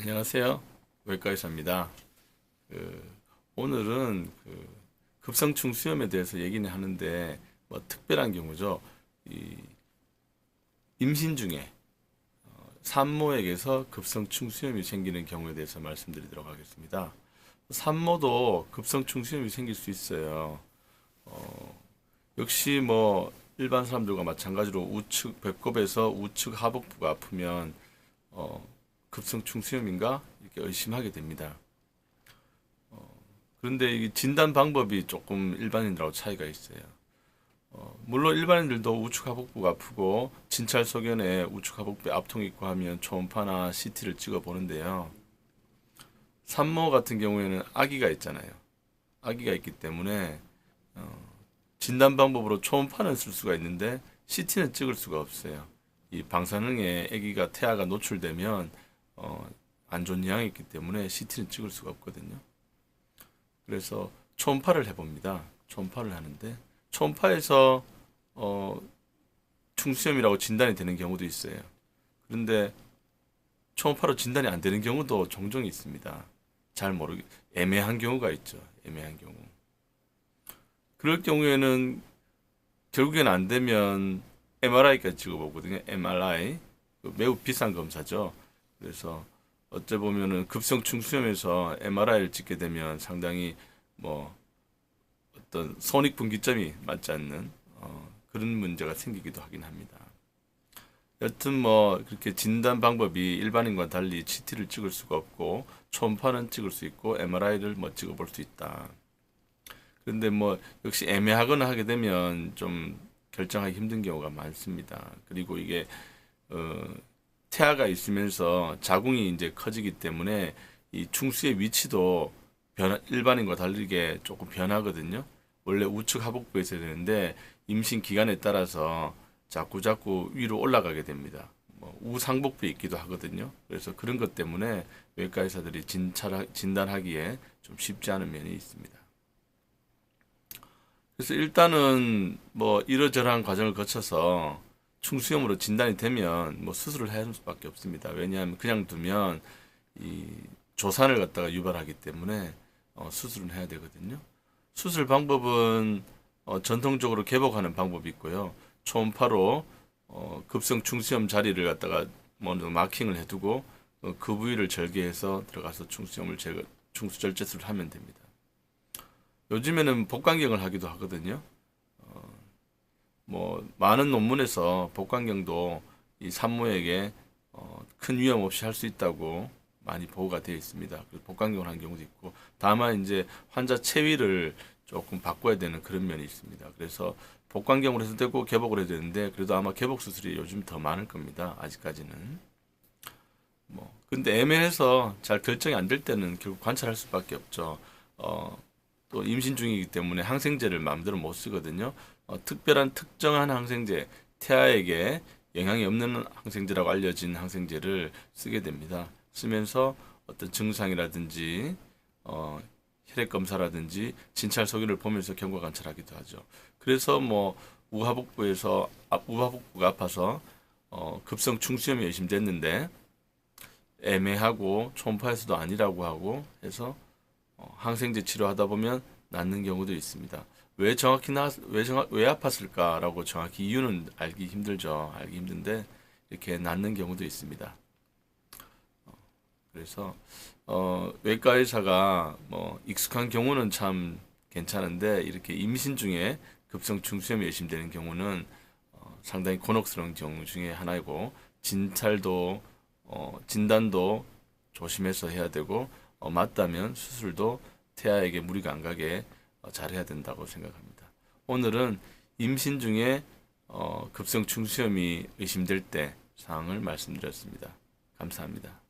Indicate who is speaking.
Speaker 1: 안녕하세요. 외과의사입니다. 오늘은 급성충 수염에 대해서 얘기는 하는데 뭐 특별한 경우죠. 이 임신 중에 산모에게서 급성충 수염이 생기는 경우에 대해서 말씀드리도록 하겠습니다. 산모도 급성충 수염이 생길 수 있어요. 역시 뭐 일반 사람들과 마찬가지로 우측 배꼽에서 우측 하복부가 아프면 급성충 수염인가 이렇게 의심하게 됩니다. 그런데 이 진단 방법이 조금 일반인들하고 차이가 있어요. 물론 일반인들도 우측 하복부가 아프고 진찰 소견에 우측 하복부에 압통이 있고 하면 초음파나 CT를 찍어 보는데요. 산모 같은 경우에는 아기가 있잖아요. 아기가 있기 때문에 진단 방법으로 초음파는 쓸 수가 있는데 CT는 찍을 수가 없어요. 이 방사능에 아기가 태아가 노출되면 안 좋은 영향이 있기 때문에 CT는 찍을 수가 없거든요. 그래서 초음파를 해봅니다. 초음파를 하는데 초음파에서 충수염이라고 진단이 되는 경우도 있어요. 그런데 초음파로 진단이 안 되는 경우도 종종 있습니다. 잘 모르게 애매한 경우가 있죠. 애매한 경우. 그럴 경우에는 결국엔 안 되면 MRI까지 찍어보거든요. MRI 매우 비싼 검사죠. 그래서 어째 보면은 급성충 수염에서 MRI를 찍게 되면 상당히 뭐 어떤 손익분기점이 맞지 않는 그런 문제가 생기기도 하긴 합니다. 여튼 뭐 그렇게 진단 방법이 일반인과 달리 CT를 찍을 수가 없고 초음파는 찍을 수 있고 MRI를 뭐 찍어볼 수 있다. 그런데 뭐 역시 애매하거나 하게 되면 좀 결정하기 힘든 경우가 많습니다. 그리고 이게 태아가 있으면서 자궁이 이제 커지기 때문에 이 충수의 위치도 일반인과 다르게 조금 변하거든요. 원래 우측 하복부에 있어야 되는데 임신 기간에 따라서 자꾸 위로 올라가게 됩니다. 뭐 우상복부에 있기도 하거든요. 그래서 그런 것 때문에 외과 의사들이 진단하기에 좀 쉽지 않은 면이 있습니다. 그래서 일단은 뭐 이러저러한 과정을 거쳐서 충수염으로 진단이 되면 뭐 수술을 해야 할 수밖에 없습니다. 왜냐하면 그냥 두면 이 조산을 갖다가 유발하기 때문에 수술은 해야 되거든요. 수술 방법은 전통적으로 개복하는 방법이 있고요. 초음파로 급성 충수염 자리를 갖다가 먼저 마킹을 해두고 그 부위를 절개해서 들어가서 충수염을 충수 절제술을 하면 됩니다. 요즘에는 복강경을 하기도 하거든요. 뭐 많은 논문에서 복강경도 이 산모에게 큰 위험 없이 할 수 있다고 많이 보고가 되어 있습니다. 복강경을 한 경우도 있고, 다만 이제 환자 체위를 조금 바꿔야 되는 그런 면이 있습니다. 그래서 복강경을 해도 되고 개복을 해도 되는데 그래도 아마 개복 수술이 요즘 더 많을 겁니다. 아직까지는. 뭐 근데 애매해서 잘 결정이 안 될 때는 결국 관찰할 수밖에 없죠. 또 임신 중이기 때문에 항생제를 마음대로 못 쓰거든요. 특별한 특정한 항생제, 태아에게 영향이 없는 항생제라고 알려진 항생제를 쓰게 됩니다. 쓰면서 어떤 증상이라든지 혈액 검사라든지 진찰 소견을 보면서 경과 관찰하기도 하죠. 그래서 뭐 우하복부가 아파서 급성 충수염이 의심됐는데 애매하고 초음파에서도 아니라고 하고 해서 항생제 치료하다 보면 낫는 경우도 있습니다. 왜 아팠을까라고 정확히 이유는 알기 힘들죠. 알기 힘든데 이렇게 낫는 경우도 있습니다. 그래서 외과 의사가 뭐 익숙한 경우는 참 괜찮은데 이렇게 임신 중에 급성 중수염이 의심되는 경우는 상당히 곤혹스러운 경우 중에 하나이고 진단도 조심해서 해야 되고 맞다면 수술도 태아에게 무리가 안 가게 잘해야 된다고 생각합니다. 오늘은 임신 중에 급성 중수염이 의심될 때 사항을 말씀드렸습니다. 감사합니다.